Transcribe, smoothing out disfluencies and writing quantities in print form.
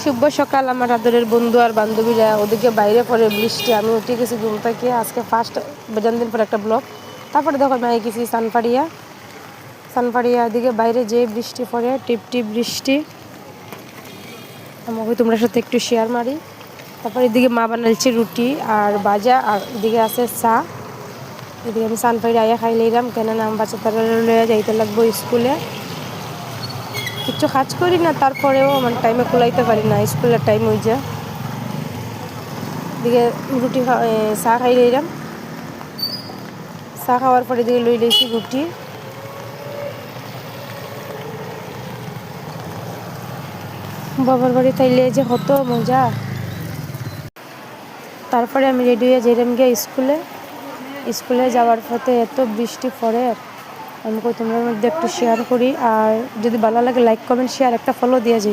শুভ সকাল আমার আদরের বন্ধু আর বান্ধবীরা, ওদিকে বাইরে পড়ে বৃষ্টি, আমি উঠে গেছি ঘুম থেকে। আজকে ফার্স্ট জন্মদিন পর একটা ব্লগ। তারপরে দেখো আমি গেছি সানপাড়িয়া এদিকে বাইরে যে বৃষ্টি পড়ে, টিপ টিপ বৃষ্টি। আমাকে তোমরা সাথে একটু শেয়ার মারি। তারপর এদিকে মা বানাইছে রুটি আর ভাজা, আর এদিকে আছে চা। এদিকে আমি সানপাড়িয়া আয়া খাই লইলাম, কেননা আমি বাচ্চা তারা লইয়া যাইতে লাগবো স্কুলে। কিছু কাজ করি না, তারপরেও আমার টাইমে কুলাইতে পারি না, স্কুলের টাইম হয়ে যায়। এদিকে চা খাই লইলাম। চা খাওয়ার পরে এদিকে লই লইছি রুটি। বাবার বাড়ি তাইলে যে কত মজা। তারপরে আমি রেডি হয়ে যাইলাম গিয়ে স্কুলে যাওয়ার পথে এত বৃষ্টি পড়ে, আমি তোমরা মধ্যে একটু শেয়ার করি। আর যদি ভালো লাগে লাইক কমেন্ট শেয়ার একটা ফলো দিয়ে যাই।